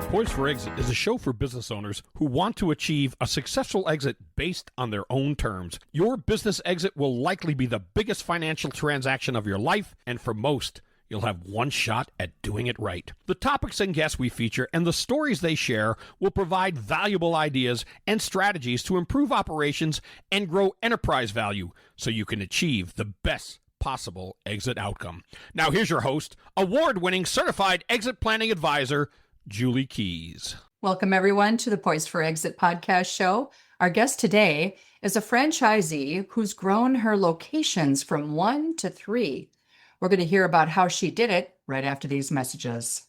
Poised for Exit is a show for business owners who want to achieve a successful exit based on their own terms. Your business exit will likely be the biggest financial transaction of your life, and for most, you'll have one shot at doing it right. The topics and guests we feature and the stories they share will provide valuable ideas and strategies to improve operations and grow enterprise value so you can achieve the best possible exit outcome. Now here's your host, award-winning certified exit planning advisor, Julie Keys. Welcome, everyone, to the Poised for Exit podcast show. Our guest today is a franchisee who's grown her locations from 1 to 3. We're going to hear about how she did it right after these messages.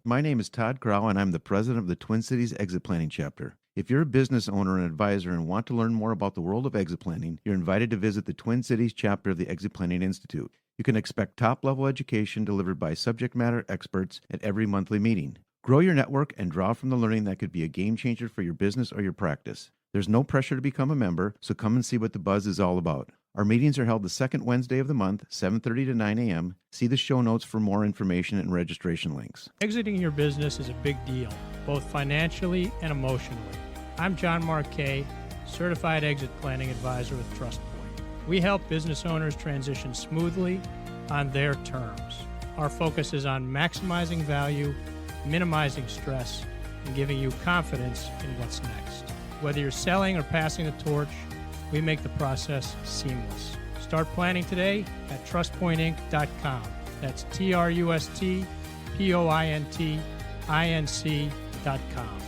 My name is Todd Crow, and I'm the president of the Twin Cities Exit Planning Chapter. If you're a business owner and advisor and want to learn more about the world of exit planning, you're invited to visit the Twin Cities chapter of the Exit Planning Institute. You can expect top-level education delivered by subject matter experts at every monthly meeting. Grow your network and draw from the learning that could be a game changer for your business or your practice. There's no pressure to become a member, so come and see what the buzz is all about. Our meetings are held the second Wednesday of the month, 7:30 to 9 a.m. See the show notes for more information and registration links. Exiting your business is a big deal, both financially and emotionally. I'm John Marquet, Certified Exit Planning Advisor with TrustPoint. We help business owners transition smoothly on their terms. Our focus is on maximizing value, minimizing stress, and giving you confidence in what's next. Whether you're selling or passing the torch, we make the process seamless. Start planning today at trustpointinc.com. That's trustpointinc.com.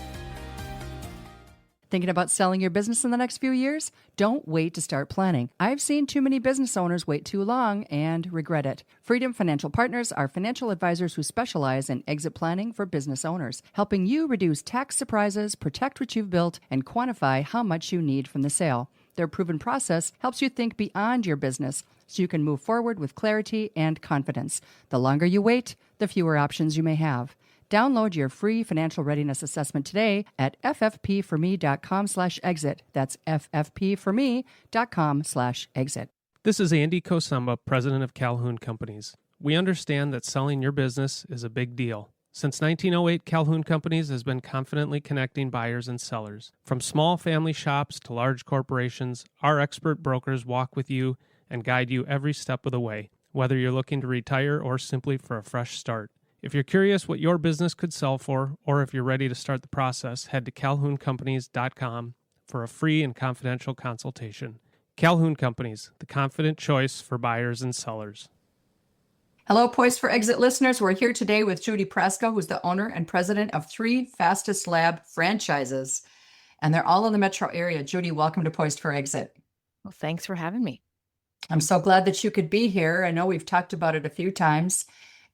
Thinking about selling your business in the next few years? Don't wait to start planning. I've seen too many business owners wait too long and regret it. Freedom Financial Partners are financial advisors who specialize in exit planning for business owners, helping you reduce tax surprises, protect what you've built, and quantify how much you need from the sale. Their proven process helps you think beyond your business so you can move forward with clarity and confidence. The longer you wait, the fewer options you may have. Download your free financial readiness assessment today at ffpforme.com/exit. That's ffpforme.com/exit. This is Andy Kosumba, president of Calhoun Companies. We understand that selling your business is a big deal. Since 1908, Calhoun Companies has been confidently connecting buyers and sellers. From small family shops to large corporations, our expert brokers walk with you and guide you every step of the way, whether you're looking to retire or simply for a fresh start. If you're curious what your business could sell for, or if you're ready to start the process, head to calhouncompanies.com for a free and confidential consultation. Calhoun Companies, the confident choice for buyers and sellers. Hello, Poised for Exit listeners. We're here today with Judy Praska, who's the owner and president of 3 Fastest Lab franchises, and they're all in the metro area. Judy, welcome to Poised for Exit. Well, thanks for having me. I'm so glad that you could be here. I know we've talked about it a few times,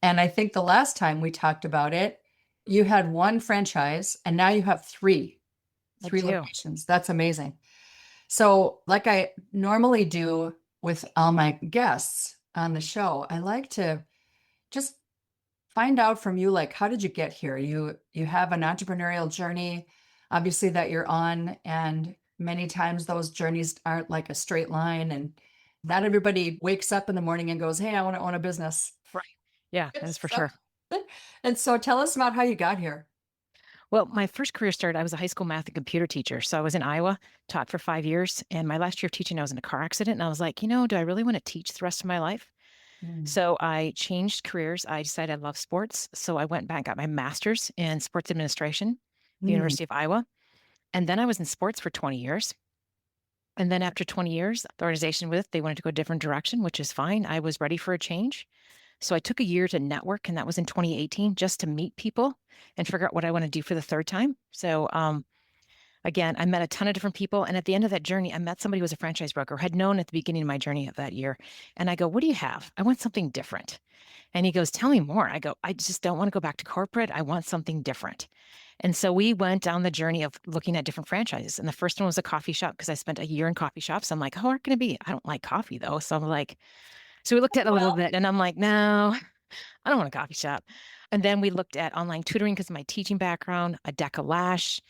and I think the last time we talked about it, you had 1 franchise, and now you have 3 locations. That's amazing. So like I normally do with all my guests on the show, I like to just find out from you, like, how did you get here? You have an entrepreneurial journey, obviously, that you're on, and many times those journeys aren't like a straight line, and not everybody wakes up in the morning and goes, hey, I want to own a business. Right. Yeah, that's for sure. And so tell us about how you got here. Well, my first career started, I was a high school math and computer teacher. So I was in Iowa, taught for 5 years. And my last year of teaching, I was in a car accident. And I was like, do I really want to teach the rest of my life? So I changed careers. I decided I love sports. So I went back and got my master's in sports administration at the University of Iowa. And then I was in sports for 20 years. And then after 20 years, the organization they wanted to go a different direction, which is fine. I was ready for a change. So I took a year to network, and that was in 2018, just to meet people and figure out what I want to do for the third time. So again, I met a ton of different people. And at the end of that journey, I met somebody who was a franchise broker, had known at the beginning of my journey of that year. And I go, what do you have? I want something different. And he goes, tell me more. I go, I just don't want to go back to corporate. I want something different. And so we went down the journey of looking at different franchises. And the first one was a coffee shop, because I spent a year in coffee shops. I'm like, how hard can it be? I don't like coffee, though. So I'm like, so we looked at it a little bit, and I'm like, no, I don't want a coffee shop. And then we looked at online tutoring because of my teaching background, a Deca Lash.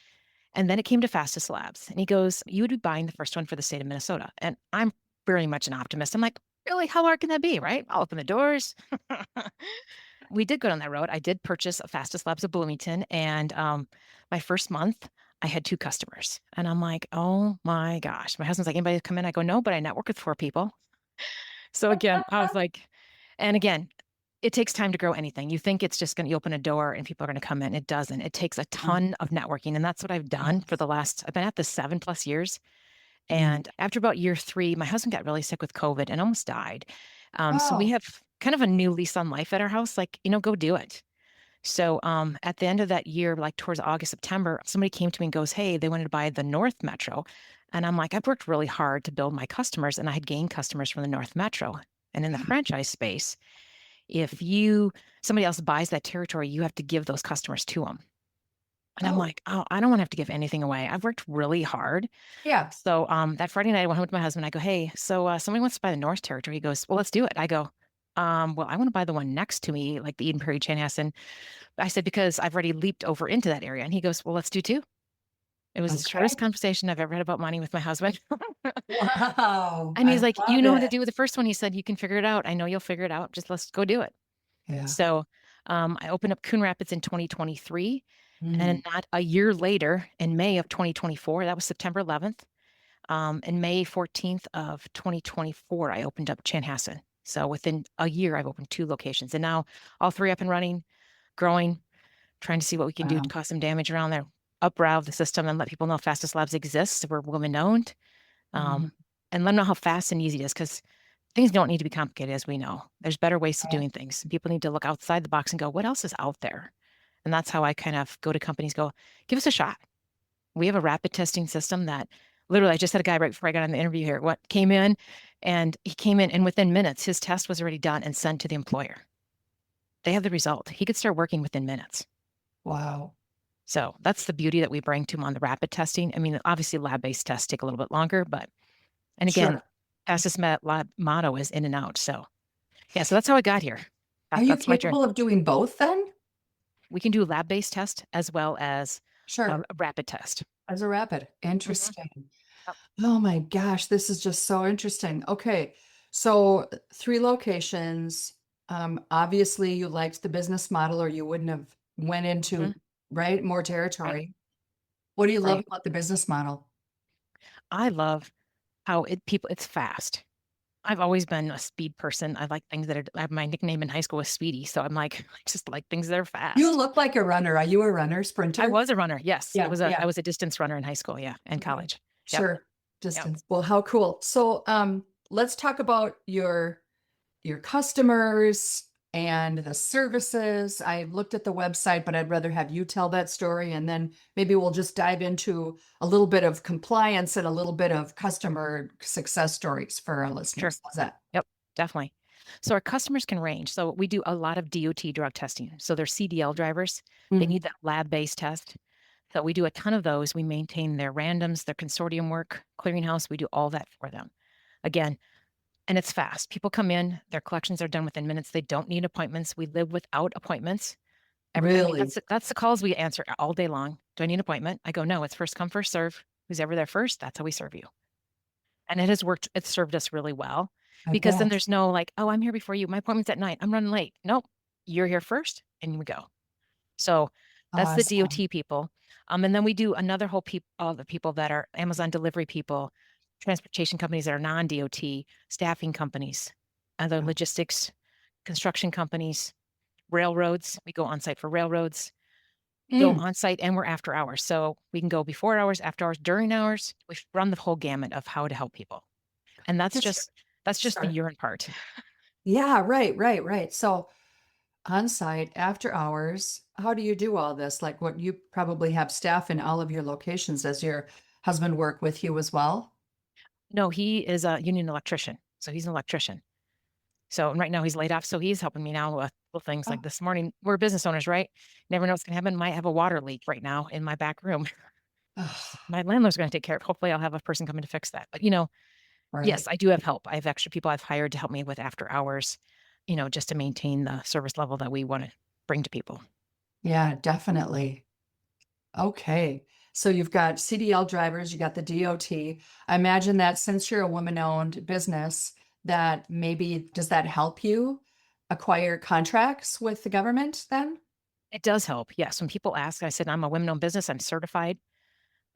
And then it came to Fastest Labs. And he goes, you would be buying the first one for the state of Minnesota. And I'm very much an optimist. I'm like, really? How hard can that be, right? I'll open the doors. we did go down that road. I did purchase a Fastest Labs of Bloomington, and my first month, I had 2 customers, and I'm like, oh my gosh. My husband's like, anybody come in? I go, no, but I network with 4 people. So again, I was like, and again, it takes time to grow anything. You think it's just going to open a door and people are going to come in. It doesn't. It takes a ton of networking, and that's what I've done for the last. I've been at this 7+ years. And after about year 3, my husband got really sick with COVID and almost died. So we Oh, have kind of a new lease on life at our house, like, go do it. So at the end of that year, like towards August, September, somebody came to me and goes, hey, they wanted to buy the North Metro. And I'm like, I've worked really hard to build my customers, and I had gained customers from the North Metro. And in the franchise space, if somebody else buys that territory, you have to give those customers to them. And I'm like, oh, I don't want to have to give anything away. I've worked really hard. yeah. So that Friday night, I went home with my husband. I go, hey, so somebody wants to buy the North Territory. He goes, well, let's do it. I go, well, I want to buy the one next to me, like the Eden Prairie Chanhassen. I said, because I've already leaped over into that area. And he goes, well, let's do 2. It was the shortest conversation I've ever had about money with my husband. Wow. And he's I like, love you know how to it. do with the first one. He said, you can figure it out. I know you'll figure it out. Just let's go do it. Yeah. So I opened up Coon Rapids in 2023. Mm. And not a year later, in May of 2024, that was September 11th, and May 14th of 2024, I opened up Chanhassen. So within a year, I've opened 2 locations, and now all 3 up and running, growing, trying to see what we can do to cause some damage around there, up-route the system and let people know Fastest Labs exists. We're women-owned, and let them know how fast and easy it is, because things don't need to be complicated, as we know. There's better ways to doing things. People need to look outside the box and go, what else is out there? And that's how I kind of go to companies, go, give us a shot. We have a rapid testing system that literally, I just had a guy right before I got on the interview here, came in, and within minutes, his test was already done and sent to the employer. They have the result. He could start working within minutes. Wow. So that's the beauty that we bring to him on the rapid testing. I mean, obviously lab-based tests take a little bit longer, and again, Fastest Lab motto is in and out. So yeah, so that's how I got here. Are you That's my journey. capable of doing both then? We can do lab-based test as well as Sure. a rapid test. As a rapid. Interesting. Yep. Oh my gosh, this is just so interesting. Okay. So 3 locations. Obviously you liked the business model, or you wouldn't have went into right more territory. What do you love about the business model? I love how it's fast. I've always been a speed person. I like things that are, my nickname in high school was Speedy. So I'm like, I just like things that are fast. You look like a runner. Are you a runner, sprinter? I was a runner. Yes. Yeah, I was a distance runner in high school. Yeah. And college. Yep. Sure. Distance. Well, how cool. So let's talk about your customers and the services. I looked at the website, but I'd rather have you tell that story, and then maybe we'll just dive into a little bit of compliance and a little bit of customer success stories for our listeners. How's that? Yep, definitely. So our customers can range. So we do a lot of DOT drug testing. So they're CDL drivers. They need that lab-based test. So we do a ton of those. We maintain their randoms, their consortium work, clearinghouse. We do all that for them. Again, and it's fast. People come in, their collections are done within minutes. They don't need appointments. We live without appointments. Really? That's the calls we answer all day long. Do I need an appointment? I go, no, it's first come, first serve. Who's ever there first, that's how we serve you. And it has worked. It's served us really well, because then there's no like, oh, I'm here before you. My appointment's at 9. I'm running late. Nope. You're here first and we go. So that's the DOT people. And then we do another whole all the people that are Amazon delivery people, transportation companies that are non-DOT, staffing companies, other logistics, construction companies, railroads. We go on site for railroads, go on site, and we're after hours. So we can go before hours, after hours, during hours. We run the whole gamut of how to help people. And that's just the urine part. Yeah, right. So on site, after hours, how do you do all this? Like, what, you probably have staff in all of your locations. Does your husband work with you as well? No, he is a union electrician. So he's an electrician. So right now he's laid off. So he's helping me now with little things like this morning. We're business owners, right? Never know what's going to happen. Might have a water leak right now in my back room. My landlord's going to take care of it. Hopefully I'll have a person coming to fix that. But yes, I do have help. I have extra people I've hired to help me with after hours, just to maintain the service level that we want to bring to people. Yeah, definitely. Okay. So you've got CDL drivers, you got the DOT. I imagine that since you're a woman-owned business, that maybe, does that help you acquire contracts with the government then? It does help. Yes. When people ask, I said, I'm a women-owned business. I'm certified.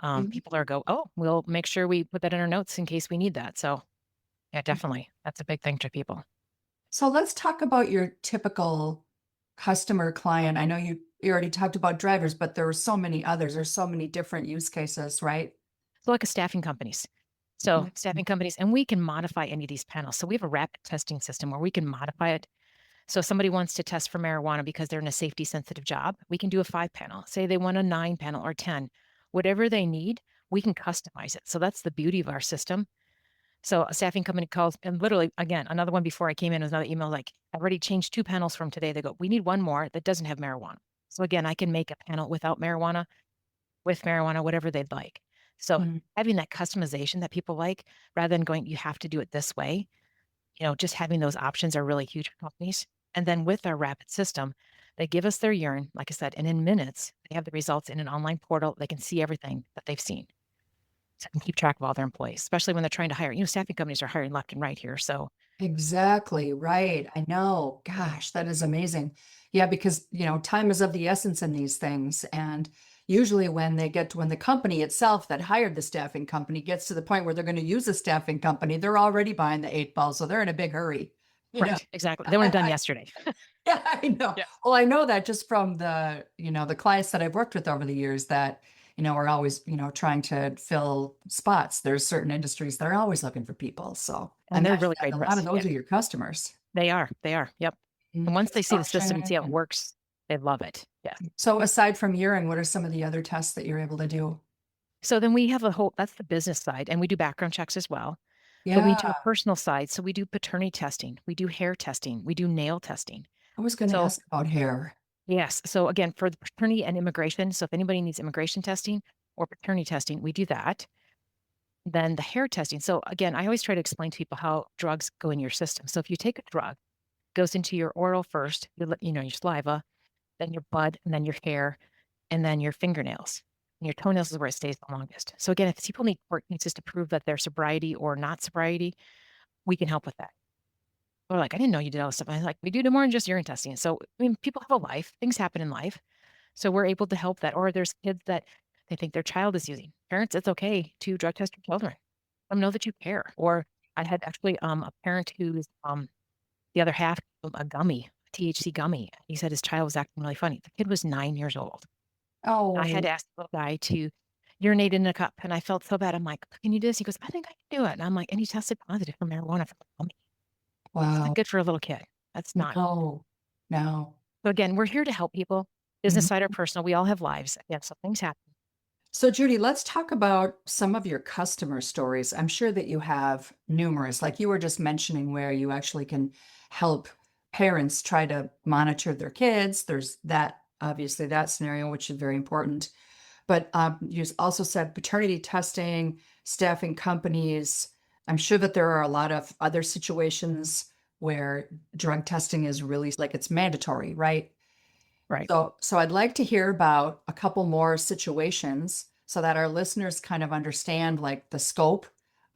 Mhm. People are oh, we'll make sure we put that in our notes in case we need that. So yeah, definitely. That's a big thing to people. So let's talk about your typical customer client. I know you already talked about drivers, but there are so many others. There's so many different use cases, right? So like a staffing companies. So Mhm. staffing companies, and we can modify any of these panels. So we have a rapid testing system where we can modify it. So if somebody wants to test for marijuana because they're in a safety sensitive job, we can do a 5-panel. Say they want a 9-panel or 10, whatever they need, we can customize it. So that's the beauty of our system. So a staffing company calls, and literally, again, another one before I came in was another email like, I've already changed 2 panels from today. They go, we need one more that doesn't have marijuana. So again, I can make a panel without marijuana, with marijuana, whatever they'd like. So Mhm. having that customization that people like, rather than going, you have to do it this way, just having those options are really huge for companies. And then with our rapid system, they give us their urine, like I said, and in minutes, they have the results in an online portal. They can see everything that they've seen. So they can keep track of all their employees, especially when they're trying to hire. Staffing companies are hiring left and right here. So Exactly, right. I know. Gosh, that is amazing. Yeah, because, time is of the essence in these things. And usually when the company itself that hired the staffing company gets to the point where they're going to use a staffing company, they're already behind the 8 ball. So they're in a big hurry. right, exactly. They weren't done yesterday. Yeah, I know. Yeah. Well, I know that just from the clients that I've worked with over the years that, are always, trying to fill spots. There's certain industries that are always looking for people. So I And they're imagine really that great a for lot us. of Yeah, those are your customers. they are. They are. Yep. And once they see the system and see how it Construction. works, they love it. Yeah. So aside from urine, what are some of the other tests that you're able to do? So then we have that's the business side, and we do background checks as well. But we do Yeah, a personal side. So we do paternity testing, we do hair testing, we do nail testing. I was going to So ask about hair. yes. So again, for the paternity and immigration. So if anybody needs immigration testing or paternity testing, we do that. Then the hair testing. So again, I always try to explain to people how drugs go in your system. So if you take a drug, it goes into your oral first, your saliva, then your blood, and then your hair, and then your fingernails. And your toenails is where it stays the longest. So again, if people need court cases to prove that they're sobriety or not sobriety, we can help with that. They're like, I didn't know you did all this stuff. I was like, we do more than just urine testing. So, I mean, people have a life, things happen in life. So we're able to help that. Or there's kids that they think their child is using. Parents, it's okay to drug test your children. Let them know that you care. Or I had actually a parent who's the other half of a gummy, a THC gummy. He said his child was acting really funny. The kid was 9 years old. I had Oh, to ask the little guy to urinate in a cup, and I felt so bad. I'm like, can you do this? He goes, I think I can do it. And I'm like, and he tested positive for marijuana from a gummy. It's not wow. good for a little kid. That's not. No, no. So again, we're here to help people. Business side or personal, we all have lives. Again, so things happen. So, Judy, let's talk about some of your customer stories. I'm sure that you have numerous, like you were just mentioning, where you actually can help parents try to monitor their kids. There's that, obviously, that scenario, which is very important. But you also said paternity testing, staffing companies. I'm sure that there are a lot of other situations where drug testing is really like it's mandatory, right? Right. So I'd like to hear about a couple more situations so that our listeners kind of understand like the scope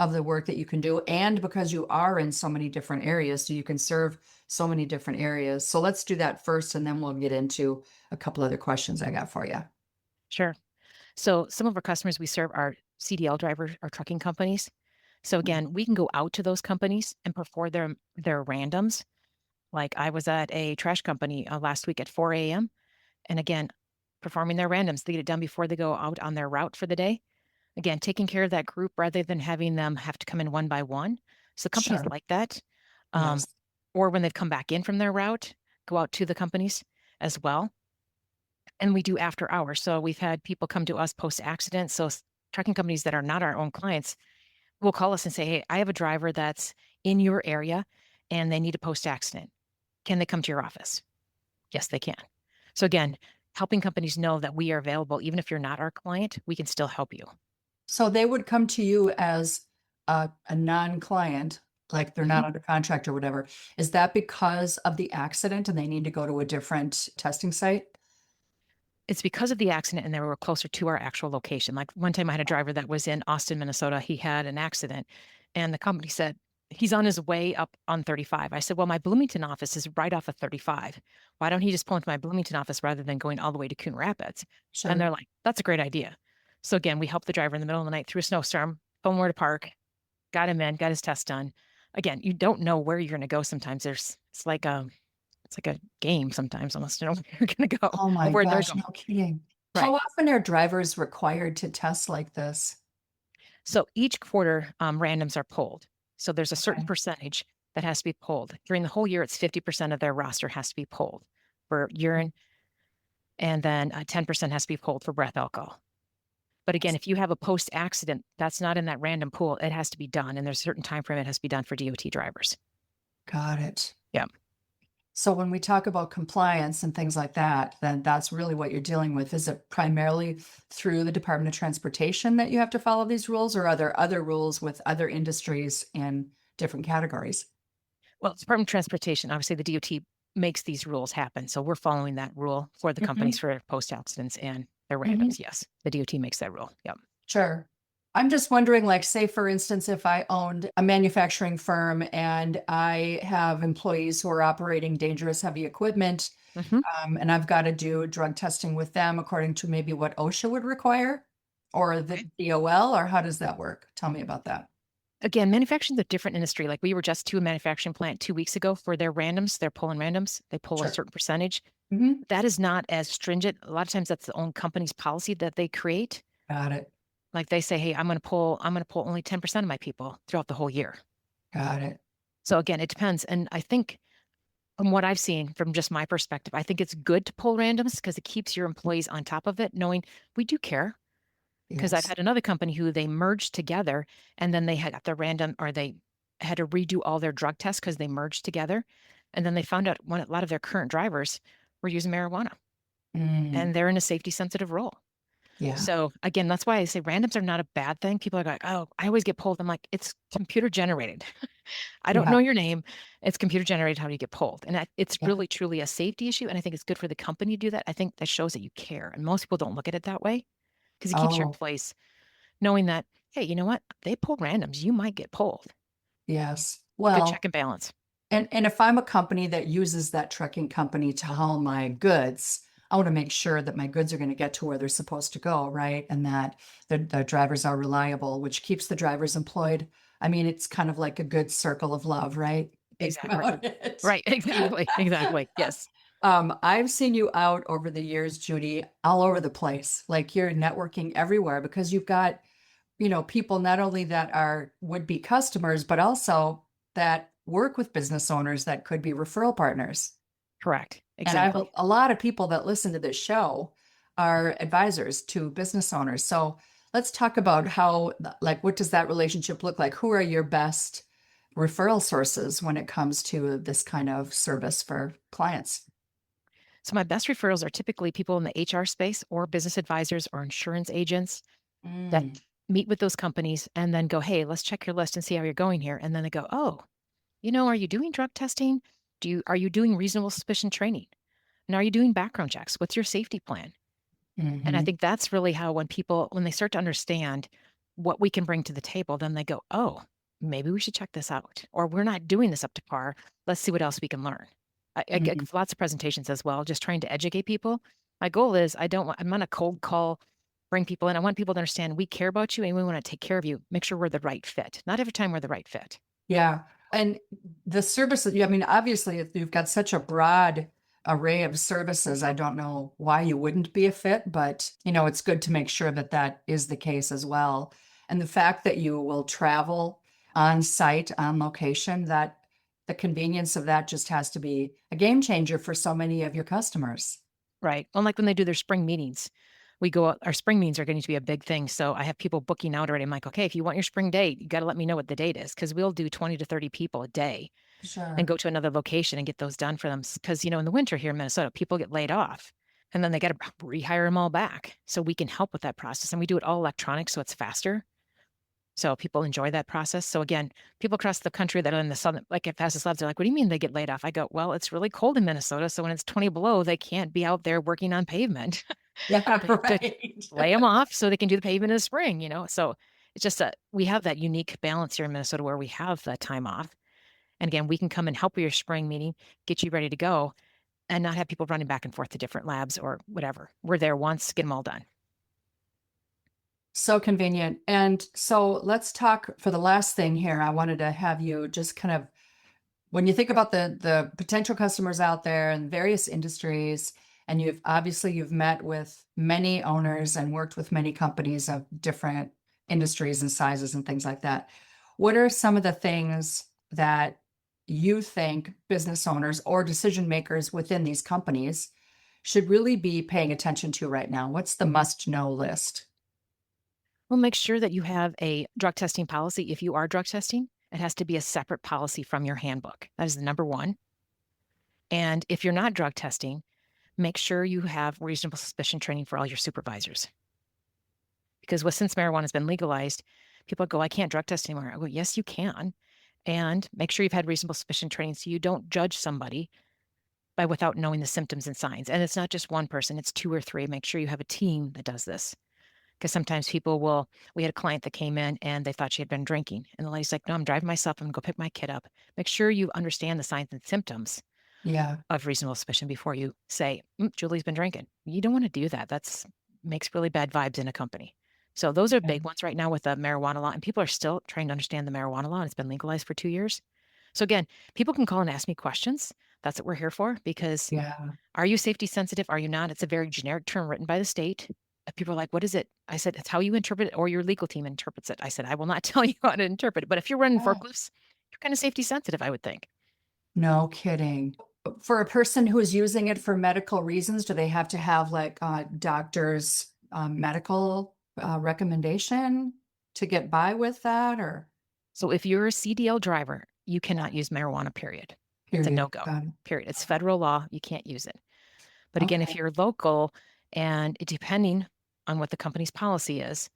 of the work that you can do. And because you are in so many different areas, so you can serve so many different areas. So let's do that first, and then we'll get into a couple other questions I got for you. Sure. So some of our customers we serve are CDL drivers or trucking companies. So again, we can go out to those companies and perform their randoms. Like I was at a trash company last week at 4 a.m. And again, performing their randoms to get it done before they go out on their route for the day. Again, taking care of that group rather than having them have to come in one by one. So companies Sure. like that. Yes. Or when they've come back in from their route, go out to the companies as well. And we do after hours. So we've had people come to us post accident. So trucking companies that are not our own clients will call us and say, hey, I have a driver that's in your area and they need a post accident. Can they come to your office? Yes, they can. So again, helping companies know that we are available, even if you're not our client, we can still help you. So they would come to you as a non-client, like they're not under contract or whatever. Is that because of the accident and they need to go to a different testing site? It's because of the accident and they were closer to our actual location. Like one time I had a driver that was in Austin, Minnesota. He had an accident and the company said, he's on his way up on 35. I said, well, my Bloomington office is right off of 35. Why don't he just pull into my Bloomington office rather than going all the way to Coon Rapids? Sure. And they're like, that's a great idea. So again, we helped the driver in the middle of the night through a snowstorm, told him where to park, got him in, got his test done. Again, you don't know where you're going to go sometimes. It's like a game sometimes, almost, you know, where you're going to go. Oh my or where they're gosh, going. no kidding. Right. How often are drivers required to test like this? So each quarter, randoms are pulled. So there's a certain Okay. percentage that has to be pulled. During the whole year, it's 50% of their roster has to be pulled for urine, and then 10% has to be pulled for breath alcohol. But again, if you have a post-accident, that's not in that random pool. It has to be done, and there's a certain time frame it has to be done for DOT drivers. Got it. Yeah. So when we talk about compliance and things like that, then that's really what you're dealing with. Is it primarily through the Department of Transportation that you have to follow these rules, or are there other rules with other industries in different categories? Well, Department of Transportation, obviously the DOT makes these rules happen. So we're following that rule for the companies for post-accidents and their randoms. Yes, the DOT makes that rule. Yep. Sure. I'm just wondering, like, say, for instance, if I owned a manufacturing firm and I have employees who are operating dangerous heavy equipment, and I've got to do drug testing with them according to maybe what OSHA would require, or the DOL, or how does that work? Tell me about that. Again, manufacturing is a different industry. Like we were just to a manufacturing plant 2 weeks ago for their randoms. They're pulling randoms. They pull Sure. a certain percentage. Mhm. That is not as stringent. A lot of times that's the own company's policy that they create. Got it. Like they say, hey, I'm going to pull only 10% of my people throughout the whole year. Got it. So again, it depends. And I think from what I've seen from just my perspective, I think it's good to pull randoms because it keeps your employees on top of it, knowing we do care. Because I've Yes. had another company who they merged together and then they had got the random, or they had to redo all their drug tests because they merged together. And then they found out a lot of their current drivers were using marijuana and they're in a safety sensitive role. Yeah. So again, that's why I say randoms are not a bad thing. People are like, oh, I always get pulled. I'm like, it's computer generated. I don't Yeah. know your name. It's computer generated how do you get pulled. And it's Yeah. really, truly a safety issue. And I think it's good for the company to do that. I think that shows that you care. And most people don't look at it that way because it keeps your Oh, employees knowing that, hey, you know what? They pull randoms. You might get pulled. yes. Good Well, check and balance. and if I'm a company that uses that trucking company to haul my goods, I want to make sure that my goods are going to get to where they're supposed to go, right? And that the drivers are reliable, which keeps the drivers employed. I mean, it's kind of like a good circle of love, right? Think Exactly. about it. Right. Exactly. Exactly. Yes. I've seen you out over the years, Judy, all over the place. Like you're networking everywhere because you've got, people not only that are would-be customers, but also that work with business owners that could be referral partners. Correct. And I have Exactly. a lot of people that listen to this show are advisors to business owners. So let's talk about how, like, what does that relationship look like? Who are your best referral sources when it comes to this kind of service for clients? So my best referrals are typically people in the HR space or business advisors or insurance agents that meet with those companies and then go, hey, let's check your list and see how you're going here. And then they go, oh, are you doing drug testing? Are you doing reasonable suspicion training? And are you doing background checks? What's your safety plan? And I think that's really how when they start to understand what we can bring to the table, then they go, oh, maybe we should check this out. Or we're not doing this up to par. Let's see what else we can learn. I get lots of presentations as well, just trying to educate people. My goal is I'm not a cold call, bring people in. I want people to understand we care about you and we want to take care of you. Make sure we're the right fit. Not every time we're the right fit. Yeah. And the services, I mean, obviously, if you've got such a broad array of services, I don't know why you wouldn't be a fit, but, it's good to make sure that that is the case as well. And the fact that you will travel on site, on location, that the convenience of that just has to be a game changer for so many of your customers. Right. Unlike when they do their spring meetings, our spring meetings are going to be a big thing. So I have people booking out already. I'm like, okay, if you want your spring date, you got to let me know what the date is because we'll do 20 to 30 people a day Sure. and go to another location and get those done for them. Because, in the winter here in Minnesota, people get laid off and then they got to rehire them all back. So we can help with that process. And we do it all electronic. So it's faster. So people enjoy that process. So again, people across the country that are in the southern, like at Fastest Labs, they're like, what do you mean they get laid off? I go, well, it's really cold in Minnesota. So when it's 20 below, they can't be out there working on pavement. Yeah, They have to right. lay them off so they can do the pavement in the spring, So It's just that we have that unique balance here in Minnesota where we have the time off. And again, we can come and help with your spring meeting, get you ready to go, and not have people running back and forth to different labs or whatever. We're there once, get them all done. So convenient. And so let's talk for the last thing here. I wanted to have you just kind of, when you think about the potential customers out there in various industries, and you've met with many owners and worked with many companies of different industries and sizes and things like that. What are some of the things that you think business owners or decision makers within these companies should really be paying attention to right now? What's the must-know list? Well, make sure that you have a drug testing policy. If you are drug testing, it has to be a separate policy from your handbook. That is the number one. And if you're not drug testing, make sure you have reasonable suspicion training for all your supervisors. Because since marijuana has been legalized, people go, I can't drug test anymore. I go, yes, you can. And make sure you've had reasonable suspicion training so you don't judge somebody without knowing the symptoms and signs. And it's not just one person, it's 2 or 3. Make sure you have a team that does this. Because sometimes we had a client that came in and they thought she had been drinking. And the lady's like, no, I'm driving myself. I'm going to go pick my kid up. Make sure you understand the signs and symptoms of reasonable suspicion before you say, Julie's been drinking. You don't want to do that. That's makes really bad vibes in a company. So those are big ones right now with the marijuana law. And people are still trying to understand the marijuana law. And it's been legalized for 2 years. So again, people can call and ask me questions. That's what we're here for. Because are you safety sensitive? Are you not? It's a very generic term written by the state. People are like, what is it? I said, it's how you interpret it or your legal team interprets it. I said, I will not tell you how to interpret it. But if you're running forklifts, you're kind of safety sensitive, I would think. No kidding. For a person who is using it for medical reasons, do they have to have like doctor's medical recommendation to get by with that? Or so if you're a CDL driver, you cannot use marijuana, period. It's a no-go, period. It's federal law. You can't use it. But again, if you're local and depending on what the company's policy is,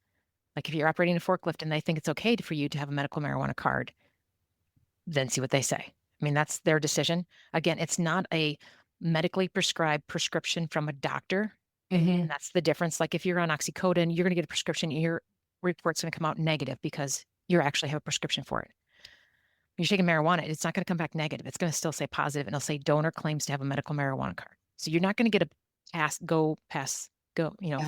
like if you're operating a forklift and they think it's okay for you to have a medical marijuana card, then see what they say. I mean, that's their decision. Again, it's not a medically prescribed prescription from a doctor. And that's the difference. Like if you're on oxycodone, you're going to get a prescription, your report's going to come out negative because you actually have a prescription for it. When you're taking marijuana, it's not going to come back negative. It's going to still say positive, and it'll say donor claims to have a medical marijuana card. So you're not going to get a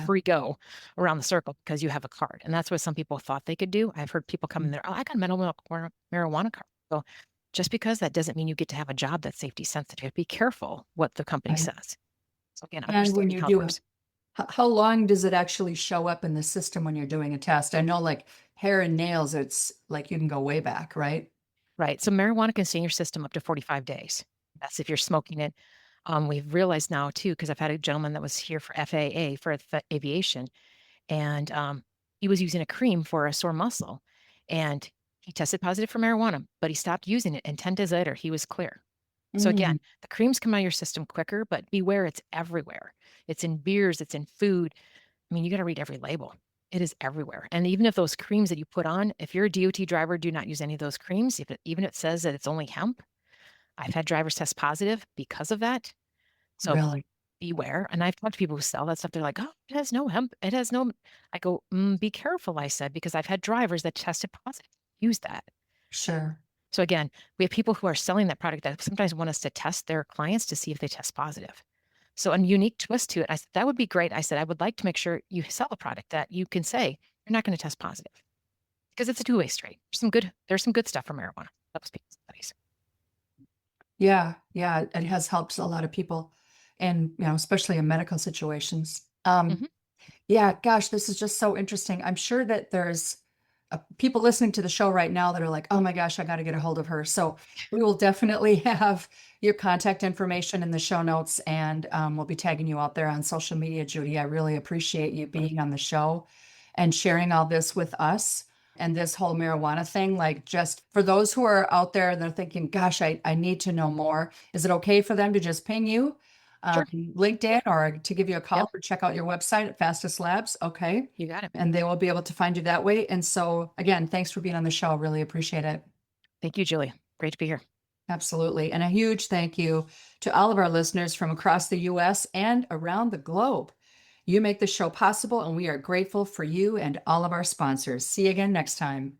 free go around the circle because you have a card. And that's what some people thought they could do. I've heard people come in there, I got a medical marijuana card. So just because that doesn't mean you get to have a job that's safety sensitive. Be careful what the company says. So again, and when you do it, how long does it actually show up in the system when you're doing a test? I know like hair and nails, it's like you can go way back, right? Right. So marijuana can stay in your system up to 45 days. That's if you're smoking it. We've realized now too, because I've had a gentleman that was here for FAA, for aviation, and he was using a cream for a sore muscle, and he tested positive for marijuana, but he stopped using it, and 10 days later, he was clear. So again, the creams come out of your system quicker, but beware, it's everywhere. It's in beers, it's in food. I mean, you got to read every label. It is everywhere. And even if those creams that you put on, if you're a DOT driver, do not use any of those creams. Even if it says that it's only hemp, I've had drivers test positive because of that. So beware. And I've talked to people who sell that stuff. They're like, oh, it has no hemp. It has no. I go, be careful, I said, because I've had drivers that tested positive. Use that. Sure. So again, we have people who are selling that product that sometimes want us to test their clients to see if they test positive. So a unique twist to it, I said, that would be great. I said, I would like to make sure you sell a product that you can say you're not going to test positive, because it's a two-way street. There's some good stuff for marijuana. That was people's studies. Yeah. It has helped a lot of people, and especially in medical situations. Yeah, gosh, this is just so interesting. I'm sure that there's people listening to the show right now that are like, oh my gosh, I got to get a hold of her. So we will definitely have your contact information in the show notes, and we'll be tagging you out there on social media, Judy. I really appreciate you being on the show and sharing all this with us. And this whole marijuana thing, like, just for those who are out there and they're thinking, gosh, I need to know more. Is it okay for them to just ping you, LinkedIn, or to give you a call or check out your website at Fastest Labs? Okay. You got it. And they will be able to find you that way. And so again, thanks for being on the show. Really appreciate it. Thank you, Julie. Great to be here. Absolutely. And a huge thank you to all of our listeners from across the US and around the globe. You make the show possible, and we are grateful for you and all of our sponsors. See you again next time.